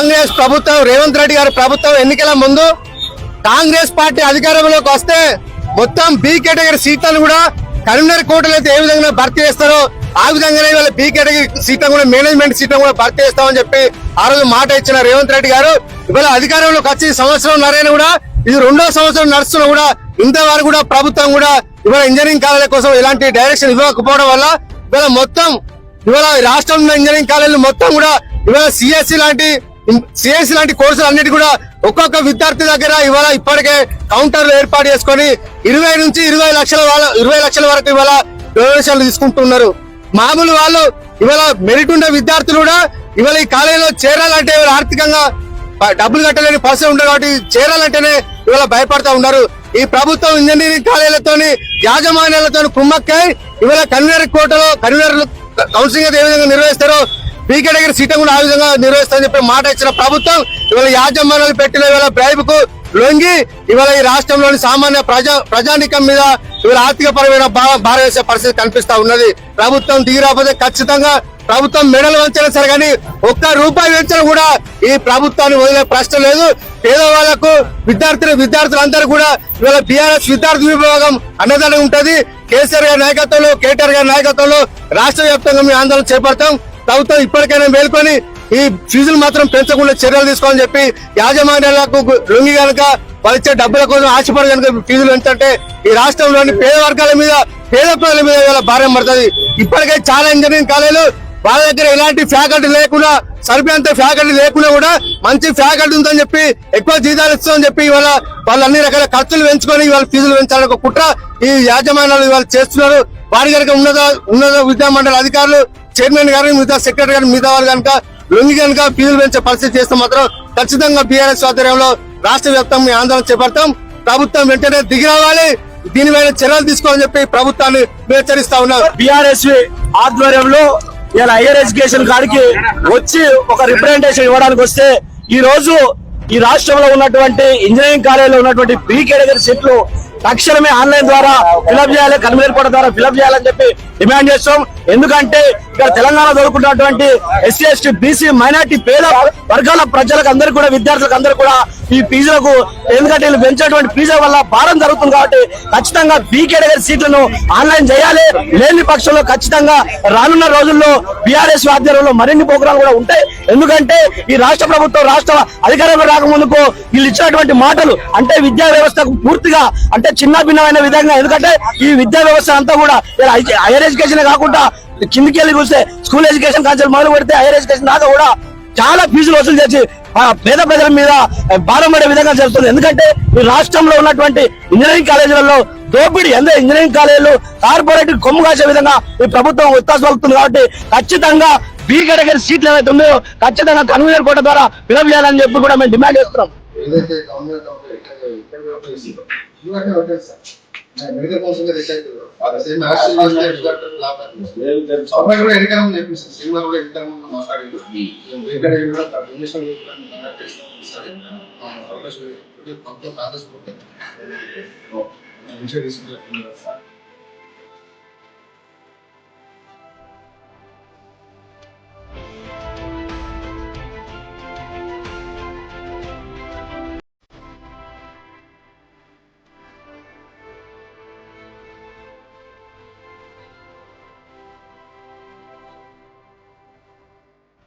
కాంగ్రెస్ ప్రభుత్వం రేవంత్ రెడ్డి గారి ప్రభుత్వం ఎన్నికల ముందు కాంగ్రెస్ పార్టీ అధికారంలోకి వస్తే మొత్తం బి కేటగిరీ సీట్లను కూడా కరీంనగర్ కోటలో అయితే ఏ విధంగా భర్తీ చేస్తారో ఆ విధంగానే ఇవాళ బి కేటగిరీ సీట్లను కూడా మేనేజ్మెంట్ సీట్లను కూడా భర్తీ చేస్తామని చెప్పి ఆ రోజు మాట ఇచ్చిన రేవంత్ రెడ్డి గారు ఇవాళ అధికారంలోకి వచ్చి సంవత్సరం నరైన కూడా ఇది 2వ సంవత్సరం నడుస్తున్నా కూడా ఇంతవరకు కూడా ప్రభుత్వం కూడా ఇవాళ ఇంజనీరింగ్ కాలేజీల కోసం ఇలాంటి డైరెక్షన్ ఇవ్వకపోవడం వల్ల ఇవాళ మొత్తం ఇవాళ రాష్ట్రంలో ఇంజనీరింగ్ కాలేజీలు మొత్తం కూడా ఇవాళ సిఎస్సి లాంటి కోర్సులు అన్నిటి కూడా ఒక్కొక్క విద్యార్థి దగ్గర ఇవాళ ఇప్పటికే కౌంటర్లు ఏర్పాటు చేసుకొని 20 నుంచి 20 లక్షల వరకు ఇవాళ డొనేషన్లు తీసుకుంటున్నారు. మామూలు వాళ్ళు ఇవాళ మెరిట్ ఉండే విద్యార్థులు కూడా ఇవాళ ఈ కాలేజీలో చేరాలంటే ఇవాళ ఆర్థికంగా డబ్బులు కట్టలేని పరిస్థితి ఉంటుంది కాబట్టి చేరాలంటేనే ఇవాళ భయపడతా ఉన్నారు. ఈ ప్రభుత్వం ఇంజనీరింగ్ కాలేజీలతోని యాజమాన్యాలతో కుమ్మక్కై ఇవాళ కరీంనగర్ కోటలో కరీంనగర్ కౌన్సిలింగ్ ఏ విధంగా నిర్వహిస్తారో బి కేటగిరీ సీట్ కూడా ఆ విధంగా నిర్వహిస్తారని చెప్పి మాట ఇచ్చిన ప్రభుత్వం ఇవాళ యాజమాన్యాలు పెట్టిన ఇవాళ బ్రైబ్ కు లొంగి ఇవాళ ఈ రాష్ట్రంలోని సామాన్య ప్రజానికం మీద ఇవాళ ఆర్థిక పరమైన భారం వేసే పరిస్థితి కనిపిస్తా ఉన్నది. ప్రభుత్వం దిగిరాకపోతే ఖచ్చితంగా ప్రభుత్వం మెడలు వంచినా సరే కానీ ₹1 వెంచడం కూడా ఈ ప్రభుత్వాన్ని వదిలే ప్రశ్న లేదు. పేదవాళ్లకు విద్యార్థులందరూ కూడా ఇవాళ బీఆర్ఎస్ విద్యార్థి విభాగం అన్నదానం ఉంటది. కేసీఆర్ గారి నాయకత్వంలో కేటీఆర్ గారి నాయకత్వంలో రాష్ట్ర వ్యాప్తంగా మేము ఆందోళన చేపడతాం. ప్రభుత్వం ఇప్పటికైనా మేల్కొని ఈ ఫీజులు మాత్రం పెంచకుండా చర్యలు తీసుకోవాలని చెప్పి యాజమాన్యాలకు లొంగి కనుక వాళ్ళు ఇచ్చే డబ్బుల కోసం ఆశపడి కనుక ఫీజులు పెంచంటే ఈ రాష్ట్రంలోని పేద వర్గాల మీద పేద ప్రజల మీద ఇవాళ భారం పడుతుంది. ఇప్పటికే చాలా ఇంజనీరింగ్ కాలేజీలు వాళ్ళ దగ్గర ఎలాంటి ఫ్యాకల్టీ లేకుండా సరిపోయేంత ఫ్యాకల్టీ లేకుండా కూడా మంచి ఫ్యాకల్టీ ఉందని చెప్పి ఎక్కువ జీతాలు ఇస్తామని చెప్పి ఇవాళ వాళ్ళు అన్ని రకాల ఖర్చులు పెంచుకొని ఇవాళ ఫీజులు పెంచాలని ఒక కుట్ర ఈ యాజమాన్యాలు ఇవాళ చేస్తున్నారు. వారి కనుక ఉన్నత విద్యా మండలి అధికారులు చైర్మన్ గారు మిగతా సెక్రటరీ గారు మిగతా వాళ్ళు కనుక లొంగి కనుక ఫీజులు పెంచే పరిస్థితి చేస్తే మాత్రం ఖచ్చితంగా బీఆర్ఎస్ ఆధ్వర్యంలో రాష్ట్ర వ్యాప్తంగా ఆందోళన చేపడతాం. ప్రభుత్వం వెంటనే దిగి రావాలి, దీనిపైన చర్యలు తీసుకోవాలని చెప్పి ప్రభుత్వాన్ని హెచ్చరిస్తా ఉన్నారు. బీఆర్ఎస్ ఆధ్వర్యంలో ఇలా హైయర్ ఎడ్యుకేషన్ కాడికి వచ్చి ఒక రిప్రజెంటేషన్ ఇవ్వడానికి వస్తే ఈ రోజు ఈ రాష్ట్రంలో ఉన్నటువంటి ఇంజనీరింగ్ కాలేజీలో ఉన్నటువంటి బి కేటగిరీ సీట్లు తక్షణమే ఆన్లైన్ ద్వారా ఫిలప్ చేయాలి, కన్వీనర్ కోట ద్వారా ఫిలప్ చేయాలని చెప్పి డిమాండ్ చేస్తాం. ఎందుకంటే ఇక్కడ తెలంగాణ చదువుకున్నటువంటి ఎస్సీ ఎస్టీ బీసీ మైనార్టీ పేద వర్గాల ప్రజలకు అందరూ కూడా విద్యార్థులకు అందరూ కూడా ఈ ఫీజులకు ఎందుకంటే వీళ్ళు పెంచేటువంటి ఫీజుల వల్ల భారం జరుగుతుంది కాబట్టి ఖచ్చితంగా బి కేటగిరీ సీట్లను ఆన్లైన్ చేయాలి. లేని పక్షంలో ఖచ్చితంగా రానున్న రోజుల్లో బీఆర్ఎస్ ఆధ్వర్యంలో మరిన్ని ప్రోగ్రాంలు కూడా ఉంటాయి. ఎందుకంటే ఈ రాష్ట్ర ప్రభుత్వం రాష్ట్ర అధికారంలో రాకముందుకు వీళ్ళు ఇచ్చినటువంటి మాటలు అంటే విద్యా వ్యవస్థకు పూర్తిగా అంటే చిన్న భిన్నమైన విధంగా ఎందుకంటే ఈ విద్యా వ్యవస్థ అంతా కూడా హైయర్ ఎడ్యుకేషన్ కాకుండా కిందికి వెళ్ళి చూస్తే స్కూల్ ఎడ్యుకేషన్ కాన్సెప్ట్ మొదలు పెడితే హైయర్ ఎడ్యుకేషన్ దాకా కూడా చాలా ఫీజులు వసూలు చేసి పేద ప్రజల మీద భారం పడే విధంగా జరుగుతుంది. ఎందుకంటే ఈ రాష్ట్రంలో ఉన్నటువంటి ఇంజనీరింగ్ కాలేజీలలో దోపిడీ ఇంజనీరింగ్ కాలేజీలు కార్పొరేట్ కొమ్ము కాసే విధంగా ఈ ప్రభుత్వం ఉత్సాహం పలుకుతుంది. కాబట్టి ఖచ్చితంగా బి కేటగిరీ సీట్లు ఏవైతే ఉన్నాయో ఖచ్చితంగా కన్వీనర్ కోట ద్వారా ఫిలప్ చేయాలని చెప్పి కూడా మేము డిమాండ్ చేస్తున్నాం. అవకాశం